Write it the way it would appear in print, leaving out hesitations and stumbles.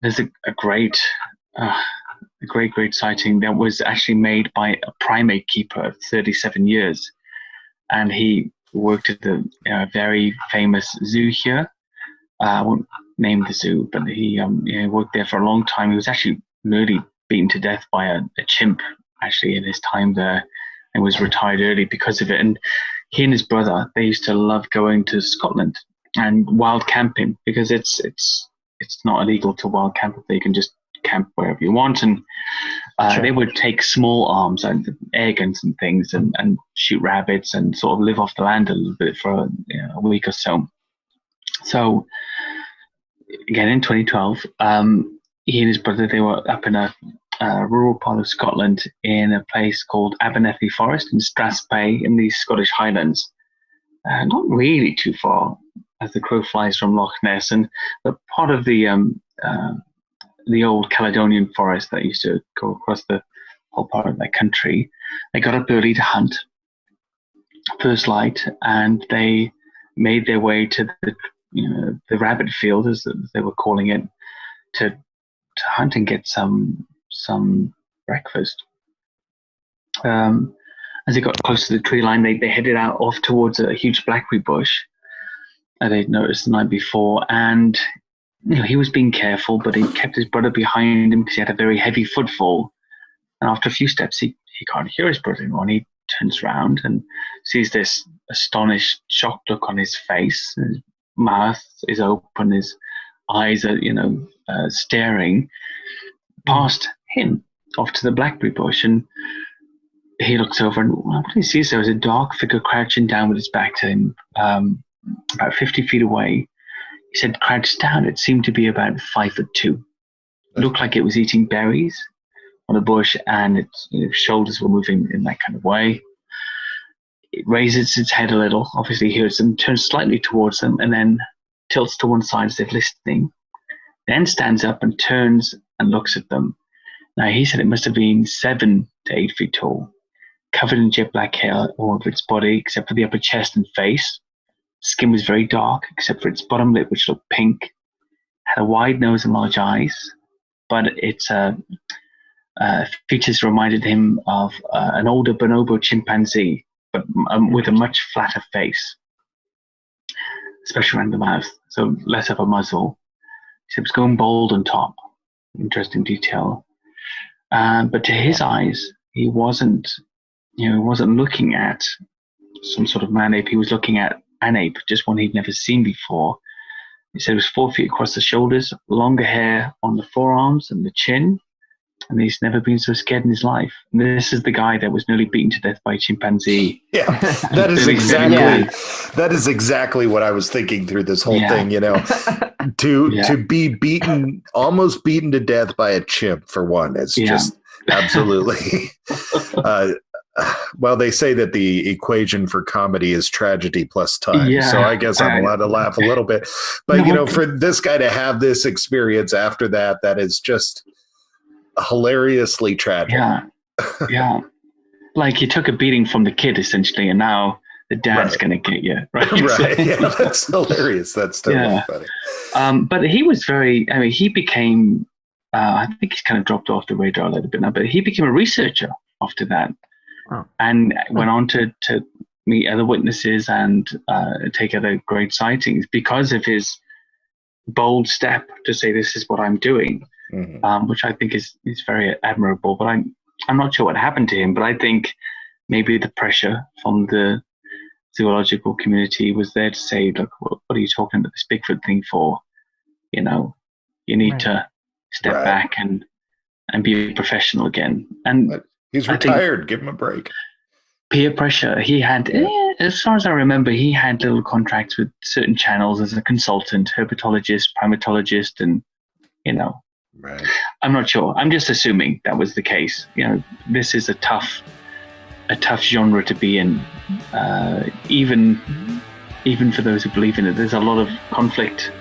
there's a great sighting that was actually made by a primate keeper of 37 years. And he worked at the very famous zoo here. I won't name the zoo, but he worked there for a long time. He was actually nearly beaten to death by a chimp, actually, in his time there, and was retired early because of it. And he and his brother, they used to love going to Scotland and wild camping, because it's not illegal to wild camp. You can just camp wherever you want. And Sure. they would take small arms and air guns and things and shoot rabbits and sort of live off the land a little bit for a week or so. So again, in 2012, he and his brother, they were up in a rural part of Scotland in a place called Abernethy Forest in Strathspey in the Scottish Highlands. Not really too far as the crow flies from Loch Ness, but part of the Old Caledonian forest that used to go across the whole part of that country. They got up early to hunt, first light, and they made their way to the rabbit field, as they were calling it, to hunt and get some breakfast. As they got close to the tree line, they headed out off towards a huge blackberry bush that they'd noticed the night before, and he was being careful, but he kept his brother behind him because he had a very heavy footfall. And after a few steps, he can't hear his brother anymore. And he turns around and sees this astonished, shocked look on his face. His mouth is open, his eyes are, staring past him off to the blackberry bush. And he looks over, and what he sees there is a dark figure crouching down with his back to him, about 50 feet away. He said, crouched down. It seemed to be about 5'2". It looked like it was eating berries on a bush, and its shoulders were moving in that kind of way. It raises its head a little, obviously hears them, turns slightly towards them, and then tilts to one side as if listening. Then stands up and turns and looks at them. Now, he said it must have been 7 to 8 feet tall, covered in jet black hair all over its body, except for the upper chest and face. Skin was very dark, except for its bottom lip, which looked pink. Had a wide nose and large eyes, but its features reminded him of an older bonobo chimpanzee, but with a much flatter face, especially around the mouth, so less of a muzzle. It was going bald on top. Interesting detail. But to his eyes, he wasn't looking at some sort of man ape. He was looking at an ape, just one he'd never seen before. He said it was 4 feet across the shoulders, longer hair on the forearms and the chin, and he's never been so scared in his life. And this is the guy that was nearly beaten to death by a chimpanzee. Yeah, that is exactly what I was thinking through this whole thing. To be almost beaten to death by a chimp, for one, is just absolutely. Well, they say that the equation for comedy is tragedy plus time. So I guess I'm allowed to laugh a little bit. But, for this guy to have this experience after that, that is just hilariously tragic. Yeah. Like you took a beating from the kid, essentially, and now the dad's going to get you. Right. Right. Yeah, that's hilarious. That's totally funny. But he was he became, I think he's kind of dropped off the radar a little bit now, but he became a researcher after that. And went on to meet other witnesses and take other great sightings because of his bold step to say, this is what I'm doing, which I think is very admirable. But I'm not sure what happened to him, but I think maybe the pressure from the zoological community was there to say, look, what are you talking about this Bigfoot thing for? You need to step back and be a professional again. And he's retired. Give him a break. Peer pressure. He had, as far as I remember, he had little contracts with certain channels as a consultant, herpetologist, primatologist, and, Right. I'm not sure. I'm just assuming that was the case. This is a tough genre to be in, even for those who believe in it. There's a lot of conflict